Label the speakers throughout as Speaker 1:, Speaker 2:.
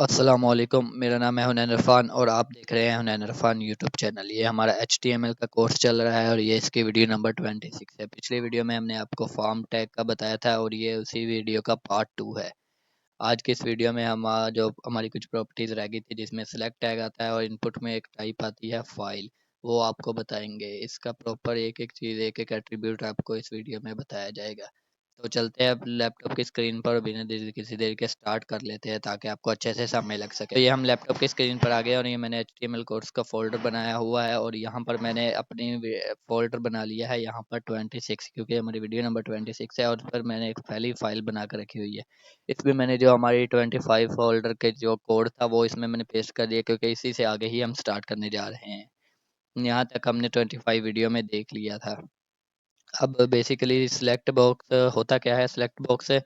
Speaker 1: अस्सलामुअलैकुम, मेरा नाम है हुनैन इरफान और आप देख रहे हैं हुनैन इरफान यूट्यूब चैनल। ये हमारा HTML का कोर्स चल रहा है और ये इसकी वीडियो नंबर 26 है। पिछली वीडियो में हमने आपको फॉर्म टैग का बताया था और ये उसी वीडियो का पार्ट 2 है। आज की इस वीडियो में हम जो हमारी कुछ प्रॉपर्टीज़ रह गई थी जिसमें सेलेक्ट टैग आता है और इनपुट में एक टाइप आती है फाइल, वो आपको बताएंगे। इसका प्रॉपर एक एक चीज़, एक एक एट्रीब्यूट आपको इस वीडियो में बताया जाएगा। तो चलते हैं अब लैपटॉप की स्क्रीन पर, बिना किसी देर के स्टार्ट कर लेते हैं ताकि आपको अच्छे से समझ लग सके। तो ये हम लैपटॉप की स्क्रीन पर आ गए और ये मैंने HTML कोर्स का फोल्डर बनाया हुआ है और यहाँ पर मैंने अपनी फोल्डर बना लिया है यहाँ पर 26, क्योंकि हमारी वीडियो नंबर 26 है और उस पर मैंने एक पहली फाइल बना कर रखी हुई है। इसमें मैंने जो हमारी 25 फोल्डर के जो कोड था वो इसमें मैंने पेस्ट कर दिया, क्योंकि इसी से आगे ही हम स्टार्ट करने जा रहे हैं। यहाँ तक हमने 25 वीडियो में देख लिया था। अब बेसिकली सिलेक्ट बॉक्स होता क्या है। सिलेक्ट बॉक्स से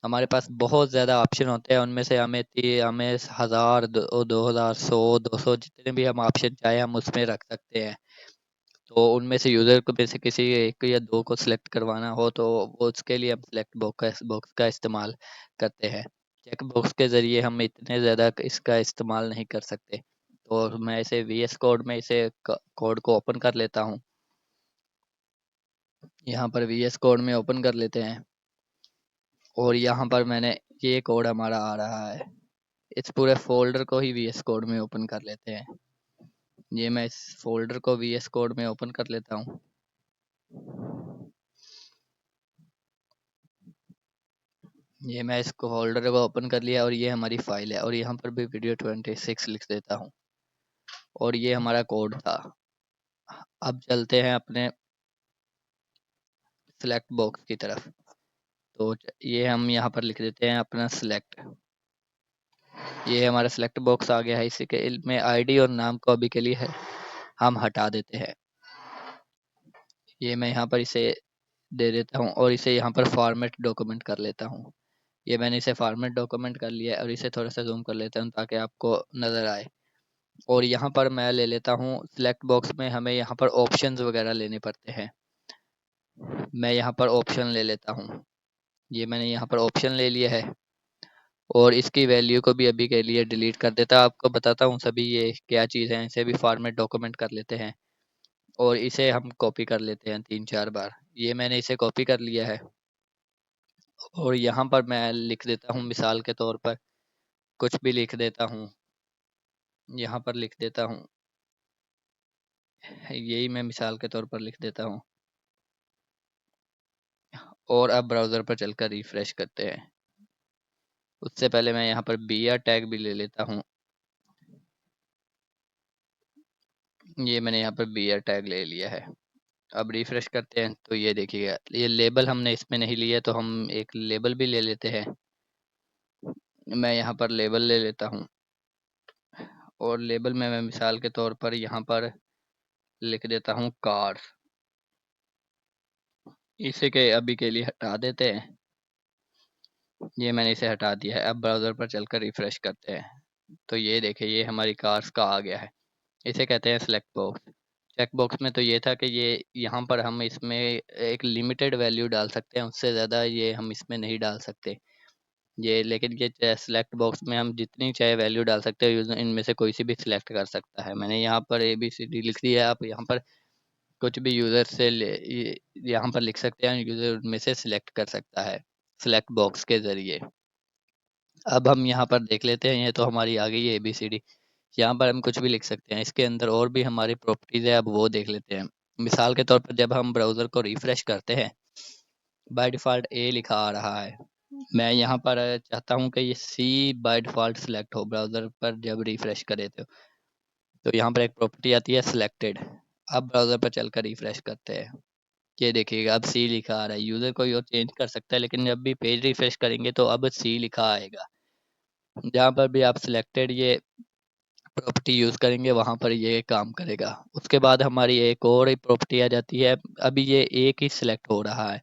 Speaker 1: हमारे पास बहुत ज़्यादा ऑप्शन होते हैं, उनमें से हमें 1000 2000 100 200 जितने भी हम ऑप्शन चाहे हम उसमें रख सकते हैं। तो उनमें से यूज़र को में से किसी एक या दो को सिलेक्ट करवाना हो तो वो उसके लिए हम सिलेक्ट बॉक्स का इस्तेमाल करते हैं। चेक बॉक्स के ज़रिए हम इतने ज़्यादा इसका इस्तेमाल नहीं कर सकते। तो मैं इसे VS कोड में इसे कोड को ओपन कर लेता हूँ। यहाँ पर VS कोड में ओपन कर लेते हैं और यहाँ पर मैंने ये कोड हमारा आ रहा है। इस पूरे फोल्डर को ही VS कोड में ओपन कर लेते हैं। ये मैं इस फोल्डर को VS कोड में ओपन कर लेता हूँ। ये मैं इस फोल्डर को ओपन कर लिया और ये हमारी फाइल है और यहाँ पर भी वीडियो 26 लिख देता हूँ और ये हमारा कोड था। अब चलते हैं अपने सिलेक्ट बॉक्स की तरफ। तो ये हम यहाँ पर लिख देते हैं अपना सिलेक्ट। ये हमारा सिलेक्ट बॉक्स आ गया है। इसी के में ID और नाम को अभी के लिए है हम हटा देते हैं। ये मैं यहाँ पर इसे दे देता हूँ और इसे यहाँ पर फॉर्मेट डॉक्यूमेंट कर लेता हूँ। ये मैंने इसे फॉर्मेट डॉक्यूमेंट कर लिया है और इसे थोड़ा सा जूम कर लेता हूँ ताकि आपको नज़र आए। और यहाँ पर मैं ले लेता हूँ सिलेक्ट बॉक्स में, हमें यहाँ पर ऑप्शंस वगैरह लेने पड़ते हैं। मैं यहाँ पर ऑप्शन ले लेता हूँ। ये मैंने यहाँ पर ऑप्शन ले लिया है और इसकी वैल्यू को भी अभी के लिए डिलीट कर देता हूँ। आपको बताता हूँ सभी ये क्या चीज़ है। इसे भी फॉर्मेट डॉक्यूमेंट कर लेते हैं और इसे हम कॉपी कर लेते हैं 3-4 बार। ये मैंने इसे कॉपी कर लिया है और यहाँ पर मैं लिख देता हूँ मिसाल के तौर पर कुछ भी लिख देता हूँ। यहाँ पर लिख देता हूँ, यही मैं मिसाल के तौर पर लिख देता हूँ और अब ब्राउज़र पर चलकर रिफ्रेश करते हैं। उससे पहले मैं यहाँ पर BR टैग भी ले लेता हूँ। ये मैंने यहाँ पर BR टैग ले लिया है। अब रिफ्रेश करते हैं तो ये देखिएगा, ये लेबल हमने इसमें नहीं लिया तो हम एक लेबल भी ले लेते हैं। मैं यहाँ पर लेबल ले लेता हूँ और लेबल में मैं मिसाल के तौर पर यहाँ पर लिख देता हूँ कार्स। इसे के अभी के लिए हटा देते हैं। ये मैंने इसे हटा दिया है। अब ब्राउज़र पर चलकर रिफ्रेश करते हैं तो ये देखिए, ये हमारी कार्स का आ गया है। इसे कहते हैं सिलेक्ट बॉक्स। चेक बॉक्स में तो ये था कि ये यहाँ पर हम इसमें एक लिमिटेड वैल्यू डाल सकते हैं, उससे ज़्यादा ये हम इसमें नहीं डाल सकते। ये लेकिन ये सिलेक्ट बॉक्स में हम जितनी चाहे वैल्यू डाल सकते हैं, यूज़र इनमें से कोई सी भी सिलेक्ट कर सकता है। मैंने यहाँ पर ABCD लिख दिया है। आप यहाँ पर कुछ भी यूज़र से यहाँ पर लिख सकते हैं, यूज़र उनमें से सिलेक्ट कर सकता है सिलेक्ट बॉक्स के ज़रिए। अब हम यहाँ पर देख लेते हैं, ये तो हमारी आ गई है ABCD। यहाँ पर हम कुछ भी लिख सकते हैं। इसके अंदर और भी हमारी प्रॉपर्टीज़ है, अब वो देख लेते हैं। मिसाल के तौर पर जब हम ब्राउज़र को रिफ्रेश करते हैं, बाय डिफ़ॉल्ट A लिखा आ रहा है। मैं यहाँ पर चाहता हूँ कि ये C बाय डिफ़ॉल्ट सिलेक्ट हो ब्राउज़र पर जब रिफ्रेश करें तो यहाँ पर एक प्रॉपर्टी आती है सिलेक्टेड। अब ब्राउज़र पर चलकर रिफ्रेश करते हैं। ये देखिएगा, अब C लिखा आ रहा है। यूज़र कोई और चेंज कर सकता है लेकिन जब भी पेज रिफ्रेश करेंगे तो अब C लिखा आएगा। जहाँ पर भी आप सिलेक्टेड ये प्रॉपर्टी यूज़ करेंगे वहाँ पर ये काम करेगा। उसके बाद हमारी एक और प्रॉपर्टी आ जाती है। अभी ये एक ही सिलेक्ट हो रहा है,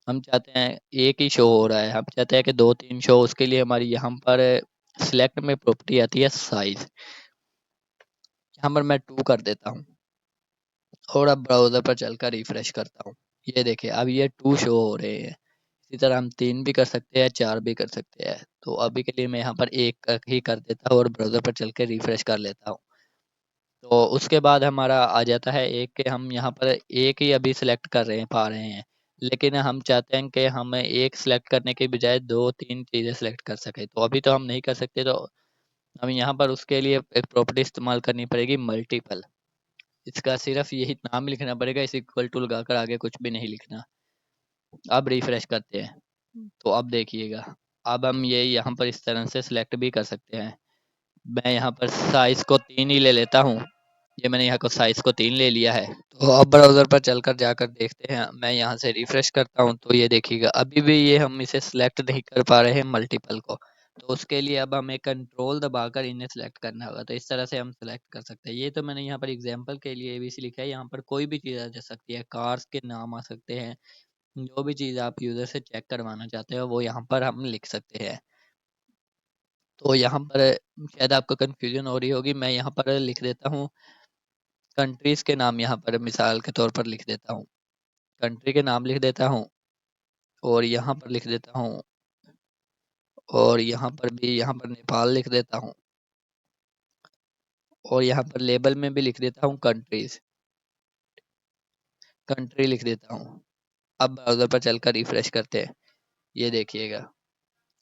Speaker 1: हम चाहते हैं एक ही शो हो रहा है, हम चाहते हैं कि 2-3 शो। उसके लिए हमारी यहाँ पर सिलेक्ट में प्रॉपर्टी आती है साइज। यहाँ पर मैं 2 कर देता हूँ और अब ब्राउज़र पर चलकर रिफ्रेश करता हूँ। ये देखिए, अब ये 2 शो हो रहे हैं। इसी तरह हम 3 भी कर सकते हैं, 4 भी कर सकते हैं। तो अभी के लिए मैं यहाँ पर 1 ही कर देता हूँ और ब्राउज़र पर चल के रिफ्रेश कर लेता हूँ। तो उसके बाद हमारा आ जाता है एक कि हम यहाँ पर एक ही अभी सिलेक्ट कर पा रहे हैं। लेकिन हम चाहते हैं कि हम एक सिलेक्ट करने के बजाय 2-3 चीज़ें सिलेक्ट कर सकें। तो अभी तो हम नहीं कर सकते, तो हमें यहाँ पर उसके लिए एक प्रॉपर्टी इस्तेमाल करनी पड़ेगी, मल्टीपल। इसका सिर्फ यही नाम लिखना पड़ेगा, इस इक्वल टू लगाकर आगे कुछ भी नहीं लिखना। अब रिफ्रेश करते हैं, तो अब देखिएगा, अब हम ये यहाँ पर इस तरह से सिलेक्ट भी कर सकते हैं। मैं यहाँ पर साइज को 3 ही ले लेता हूँ। ये मैंने यहाँ को साइज को 3 ले लिया है। तो अब ब्राउज़र पर चलकर जाकर देखते हैं, मैं यहाँ से रिफ्रेश करता हूँ तो ये देखिएगा अभी भी ये हम इसे सिलेक्ट नहीं कर पा रहे हैं मल्टीपल को। तो उसके लिए अब हमें कंट्रोल दबाकर इन्हें सिलेक्ट करना होगा। तो इस तरह से हम सिलेक्ट कर सकते हैं। ये तो मैंने यहाँ पर एग्जांपल के लिए एबीसी लिखा है, यहाँ पर कोई भी चीज़ आ जा सकती है, कार्स के नाम आ सकते हैं, जो भी चीज़ आप यूज़र से चेक करवाना चाहते हो वो यहाँ पर हम लिख सकते हैं। तो यहाँ पर शायद आपको कन्फ्यूजन हो रही होगी, मैं यहाँ पर लिख देता हूँ कंट्रीज़ के नाम, यहाँ पर मिसाल के तौर पर लिख देता हूँ। कंट्री के नाम लिख देता हूँ और यहाँ पर लिख देता हूँ, और यहाँ पर भी यहाँ पर नेपाल लिख देता हूँ, और यहाँ पर लेबल में भी लिख देता हूँ कंट्रीज़, कंट्री लिख देता हूँ। अब ब्राउज़र पर चलकर रिफ्रेश करते हैं, ये देखिएगा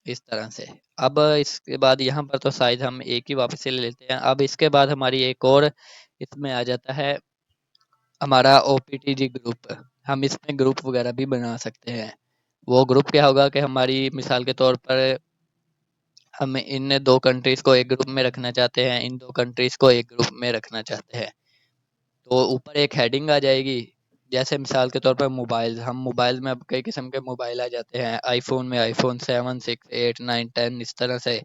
Speaker 1: इस तरह से। अब इसके बाद यहाँ पर तो साइज़ हम एक ही वापस से ले लेते हैं। अब इसके बाद हमारी एक और इसमें आ जाता है हमारा ओपीटीजी ग्रुप। हम इसमें ग्रुप वगैरह भी बना सकते हैं। वो ग्रुप क्या होगा कि हमारी मिसाल के तौर पर हम इन 2 कंट्रीज़ को एक ग्रुप में रखना चाहते हैं, इन 2 कंट्रीज़ को एक ग्रुप में रखना चाहते हैं। तो ऊपर एक हेडिंग आ जाएगी, जैसे मिसाल के तौर पर मोबाइल, हम मोबाइल में अब कई किस्म के मोबाइल आ जाते हैं। आईफ़ोन में आईफ़ोन 7, 6, 8, 9, 10 इस तरह से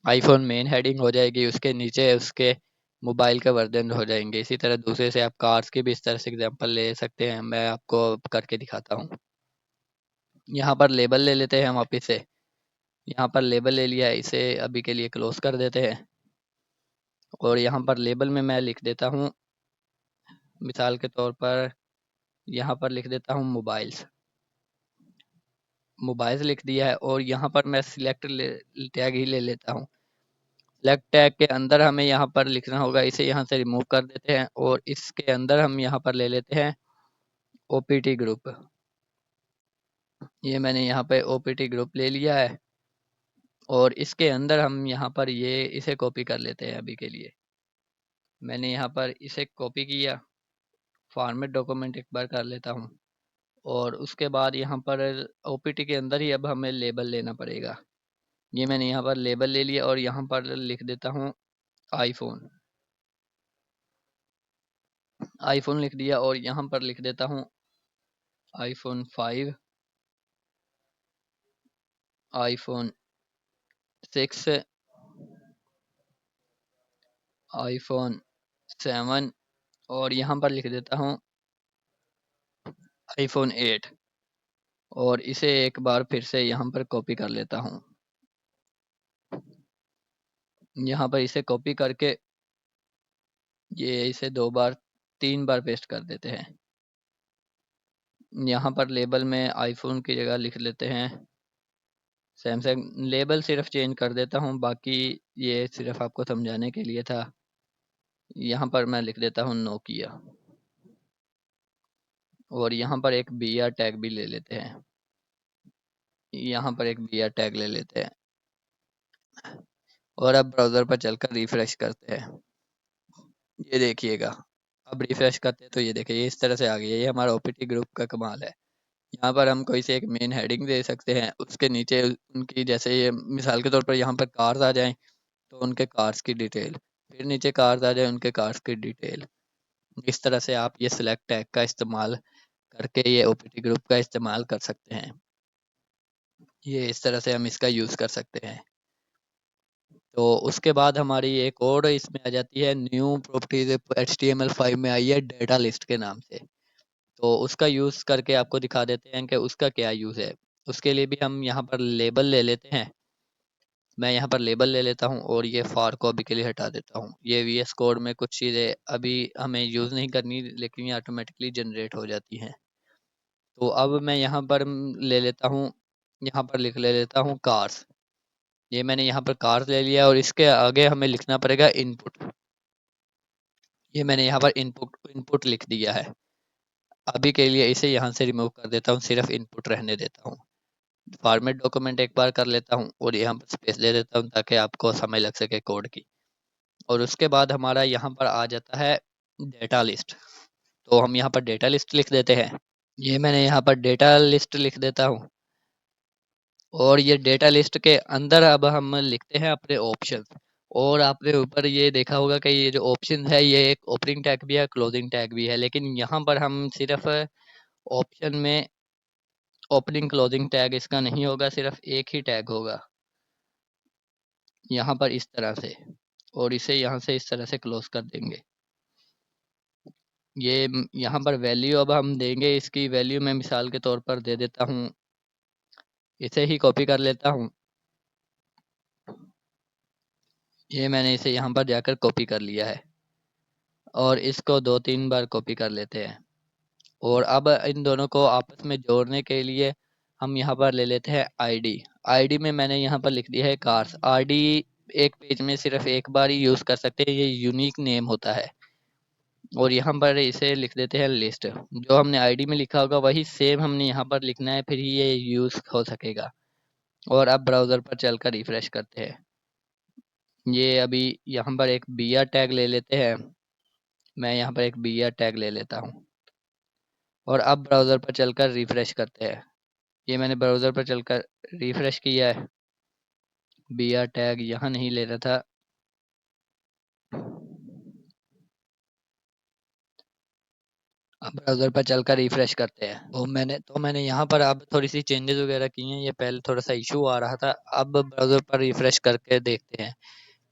Speaker 1: आईफ़ोन मेन हेडिंग हो जाएगी, उसके नीचे उसके मोबाइल के वर्जन हो जाएँगे। इसी तरह दूसरे से आप कार्स की भी इस तरह से एग्ज़ाम्पल ले सकते हैं, मैं आपको करके दिखाता हूँ। यहाँ पर लेबल ले लेते हैं हम वापिस से, यहाँ पर लेबल ले लिया है, इसे अभी के लिए क्लोज़ कर देते हैं। और यहाँ पर लेबल में मैं लिख देता हूँ, मिसाल के तौर पर यहाँ पर लिख देता हूँ मोबाइल्स, मोबाइल्स लिख दिया है, और यहाँ पर मैं सिलेक्ट टैग ही ले लेता हूँ। सिलेक्ट टैग के अंदर हमें यहाँ पर लिखना होगा, इसे यहाँ से रिमूव कर देते हैं और इसके अंदर हम यहाँ पर ले लेते हैं ओपीटी ग्रुप। ये मैंने यहाँ पे ओपीटी ग्रुप ले लिया है, और इसके अंदर हम यहाँ पर ये इसे कॉपी कर लेते हैं। अभी के लिए मैंने यहाँ पर इसे कॉपी किया, फॉर्मेट डॉक्यूमेंट एक बार कर लेता हूँ, और उसके बाद यहाँ पर ओपीटी के अंदर ही अब हमें लेबल लेना पड़ेगा। ये मैंने यहाँ पर लेबल ले लिया और यहाँ पर लिख देता हूँ आईफोन, आईफोन लिख दिया, और यहाँ पर लिख देता हूँ आईफोन 5, आईफोन 6, आईफोन 7, और यहाँ पर लिख देता हूँ आईफोन 8, और इसे एक बार फिर से यहाँ पर कॉपी कर लेता हूँ। यहाँ पर इसे कॉपी करके ये इसे 2 बार 3 बार पेस्ट कर देते हैं। यहाँ पर लेबल में आईफोन की जगह लिख लेते हैं सैमसंग। लेबल सिर्फ चेंज कर देता हूँ, बाकी ये सिर्फ आपको समझाने के लिए था। यहाँ पर मैं लिख देता हूँ नोकिया, और यहाँ पर एक बीआर टैग भी ले लेते हैं। यहाँ पर एक बीआर टैग ले लेते हैं, और अब ब्राउज़र पर चलकर रिफ्रेश करते हैं। ये देखिएगा, अब रिफ्रेश करते हैं तो ये देखिए ये इस तरह से आ गई है। ये हमारा ओपीटी ग्रुप का कमाल है। यहाँ पर हम कोई से एक मेन हेडिंग दे सकते हैं, उसके नीचे उनकी, जैसे ये मिसाल के तौर पर यहाँ पर कार्स आ जाएं तो उनके कार्स की डिटेल, फिर नीचे कार्स आ जाए उनके कार्स की डिटेल। इस तरह से आप ये सिलेक्ट टैग का इस्तेमाल करके ये ओपीटी ग्रुप का इस्तेमाल कर सकते हैं। ये इस तरह से हम इसका यूज़ कर सकते हैं। तो उसके बाद हमारी एक और इसमें आ जाती है न्यू प्रॉपर्टीज, HTML5 में आई है डेटा लिस्ट के नाम से। तो उसका यूज़ करके आपको दिखा देते हैं कि उसका क्या यूज़ है। उसके लिए भी हम यहाँ पर लेबल ले लेते हैं। मैं यहाँ पर लेबल ले लेता हूँ और ये फॉर को अभी के लिए हटा देता हूँ। ये VS कोड में कुछ चीज़ें अभी हमें यूज़ नहीं करनी, लेकिन ये ऑटोमेटिकली जनरेट हो जाती हैं। तो अब मैं यहाँ पर ले लेता हूँ यहाँ पर लिख ले लेता हूँ कार्स। ये मैंने यहाँ पर कार्स ले लिया और इसके आगे हमें लिखना पड़ेगा इनपुट। ये मैंने यहाँ पर इनपुट इनपुट लिख दिया है। अभी के लिए इसे यहाँ से रिमूव कर देता हूँ, सिर्फ इनपुट रहने देता हूँ। फॉर्मेट डॉक्यूमेंट एक बार कर लेता हूँ और यहाँ पर स्पेस दे देता हूँ ताकि आपको समय लग सके कोड की। और उसके बाद हमारा यहाँ पर आ जाता है डेटा लिस्ट। तो हम यहाँ पर डेटा लिस्ट लिख देते हैं। ये मैंने यहाँ पर डेटा लिस्ट लिख देता हूँ और ये डेटा लिस्ट के अंदर अब हम लिखते हैं अपने ऑप्शन। और आपने ऊपर ये देखा होगा कि ये जो ऑप्शन है ये एक ओपनिंग टैग भी है, क्लोजिंग टैग भी है, लेकिन यहाँ पर हम सिर्फ ऑप्शन में ओपनिंग क्लोजिंग टैग इसका नहीं होगा, सिर्फ एक ही टैग होगा यहाँ पर इस तरह से। और इसे यहाँ से इस तरह से क्लोज कर देंगे। ये यहाँ पर वैल्यू अब हम देंगे, इसकी वैल्यू मैं मिसाल के तौर पर दे देता हूँ, इसे ही कॉपी कर लेता हूँ। ये मैंने इसे यहाँ पर जाकर कॉपी कर लिया है और इसको 2-3 बार कॉपी कर लेते हैं। और अब इन दोनों को आपस में जोड़ने के लिए हम यहाँ पर ले लेते हैं आईडी। आईडी में मैंने यहाँ पर लिख दिया है कार्स। आईडी एक पेज में सिर्फ एक बार ही यूज़ कर सकते हैं, ये यूनिक नेम होता है। और यहाँ पर इसे लिख देते हैं लिस्ट। जो हमने आईडी में लिखा होगा वही सेम हमने यहाँ पर लिखना है, फिर ही ये यूज़ हो सकेगा। और अब ब्राउज़र पर चलकर रिफ्रेश करते हैं। ये अभी यहाँ पर एक br टैग ले लेते हैं। मैं यहाँ पर एक br टैग ले लेता हूँ और अब ब्राउज़र पर चलकर रिफ्रेश करते हैं। ये मैंने ब्राउज़र पर चलकर रिफ्रेश किया है। br टैग यहाँ नहीं ले रहा था। अब ब्राउज़र पर चलकर रिफ्रेश करते हैं। तो मैंने यहाँ पर अब थोड़ी सी चेंजेस वगैरह की हैं। ये पहले थोड़ा सा इशू आ रहा था, अब ब्राउज़र पर रिफ्रेश करके देखते हैं।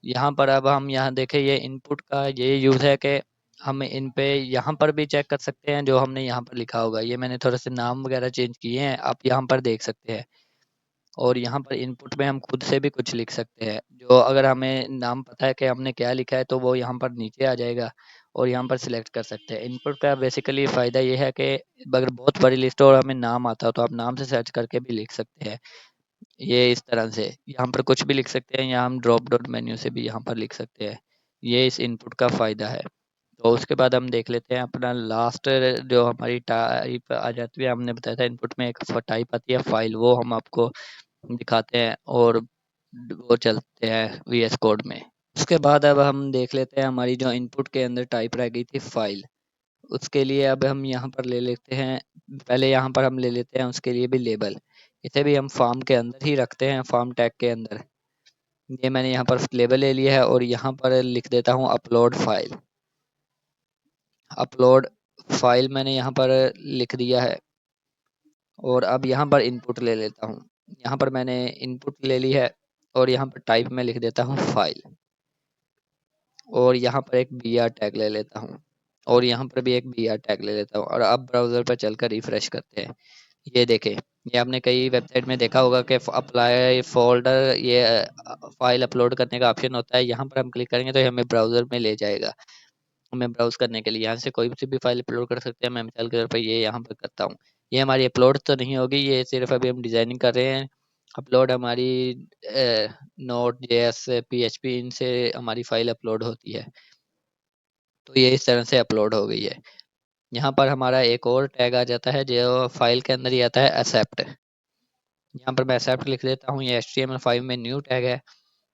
Speaker 1: यहाँ पर अब हम यहाँ देखें, ये इनपुट का ये यूज़ है कि हम इन पे यहाँ पर भी चेक कर सकते हैं जो हमने यहाँ पर लिखा होगा। ये मैंने थोड़े से नाम वगैरह चेंज किए हैं, आप यहाँ पर देख सकते हैं। और यहाँ पर इनपुट में हम खुद से भी कुछ लिख सकते हैं, जो अगर हमें नाम पता है कि हमने क्या लिखा है तो वो यहाँ पर नीचे आ जाएगा और यहाँ पर सिलेक्ट कर सकते हैं। इनपुट का बेसिकली फ़ायदा ये है कि अगर बहुत बड़ी लिस्ट हो और हमें नाम आता हो तो आप नाम से सर्च करके भी लिख सकते हैं। ये इस तरह से यहाँ पर कुछ भी लिख सकते हैं, या हम ड्रॉप डाउन मेन्यू से भी यहाँ पर लिख सकते हैं। ये इस इनपुट का फ़ायदा है। तो उसके बाद हम देख लेते हैं अपना लास्ट, जो हमारी टाइप आ जाती है। हमने बताया था इनपुट में एक टाइप आती है फाइल, वो हम आपको दिखाते हैं और वो चलते हैं वीएस कोड में। उसके बाद अब हम देख लेते हैं हमारी जो इनपुट के अंदर टाइप रह गई थी फाइल। उसके लिए अब हम यहाँ पर ले लेते हैं, पहले यहाँ पर हम ले लेते हैं उसके लिए भी लेबल। इसे भी हम फॉर्म के अंदर ही रखते हैं, फॉर्म टैग के अंदर। ये मैंने यहाँ पर लेबल ले लिया है और यहाँ पर लिख देता हूँ अपलोड फाइल। अपलोड फाइल मैंने यहाँ पर लिख दिया है और अब यहाँ पर इनपुट ले लेता हूँ। यहाँ पर मैंने इनपुट ले ली है और यहाँ पर टाइप में लिख देता हूँ फाइल और यहाँ पर एक br टैग ले लेता हूँ और यहाँ पर भी एक br टैग ले लेता हूँ। और अब ब्राउज़र पर चलकर रिफ्रेश करते हैं। ये देखें, ये आपने कई वेबसाइट में देखा होगा कि अप्लाई फोल्डर, ये फाइल अपलोड करने का ऑप्शन होता है। यहाँ पर हम क्लिक करेंगे तो ये हमें ब्राउज़र में ले जाएगा, हमें ब्राउज़ करने के लिए। यहाँ से कोई सी भी फाइल अपलोड कर सकते हैं। मैं मिसाल के तौर पर ये यहाँ पर करता हूँ। ये हमारी अपलोड तो नहीं होगी, ये सिर्फ अभी हम डिज़ाइनिंग कर रहे हैं। अपलोड हमारी नोट जेएस पीएचपी इनसे हमारी फाइल अपलोड होती है। तो ये इस तरह से अपलोड हो गई है। यहाँ पर हमारा एक और टैग आ जाता है जो फाइल के अंदर ही आता है, एक्सेप्ट। यहाँ पर मैं एक्सेप्ट लिख देता हूँ। ये HTML5 में न्यू टैग है,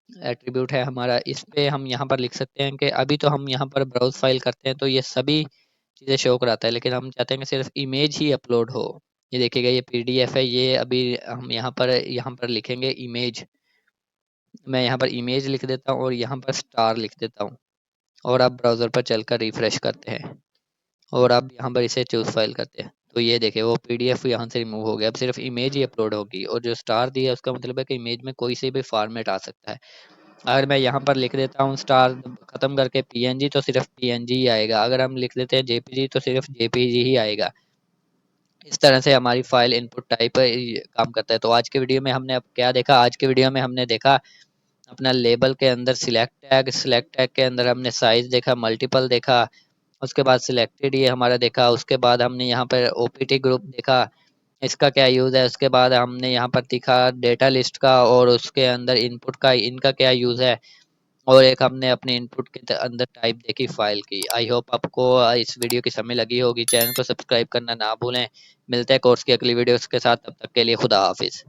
Speaker 1: एट्रीब्यूट है हमारा। इस पे हम यहाँ पर लिख सकते हैं कि अभी तो हम यहाँ पर ब्राउज फाइल करते हैं तो ये सभी चीज़ें शो कराता है, लेकिन हम चाहते हैं कि सिर्फ इमेज ही अपलोड हो। ये देखिएगा, ये PDF है। ये अभी हम यहाँ पर लिखेंगे इमेज। मैं यहाँ पर इमेज लिख देता हूँ और यहाँ पर स्टार लिख देता हूँ और अब ब्राउज़र पर चलकर रिफ्रेश करते हैं और अब यहाँ पर इसे चूज़ फाइल करते हैं। तो ये देखिए, वो PDF यहाँ से रिमूव हो गया। अब सिर्फ इमेज ही अपलोड होगी और जो स्टार दिया है उसका मतलब है कि इमेज में कोई से भी फॉर्मेट आ सकता है। अगर मैं यहाँ पर लिख देता हूँ स्टार ख़त्म करके PNG तो सिर्फ PNG ही आएगा। अगर हम लिख देते हैं JPG तो सिर्फ JPG ही आएगा। इस तरह से हमारी फाइल इनपुट टाइप काम करता है। तो आज के वीडियो में हमने अब क्या देखा? आज के वीडियो में हमने देखा अपना लेबल के अंदर सिलेक्ट टैग के अंदर हमने साइज़ देखा, मल्टीपल देखा, उसके बाद सिलेक्टेड ये हमारा देखा। उसके बाद हमने यहाँ पर OPT ग्रुप देखा इसका क्या यूज़ है। उसके बाद हमने यहाँ पर दिखा डेटा लिस्ट का और उसके अंदर इनपुट का, इनका क्या यूज़ है। और एक हमने अपने इनपुट के अंदर टाइप देखी फाइल की। आई होप आपको इस वीडियो की समझ लगी होगी। चैनल को सब्सक्राइब करना ना भूलें। मिलते हैं कोर्स की अगली वीडियोस के साथ, तब तक के लिए खुदा हाफिज़।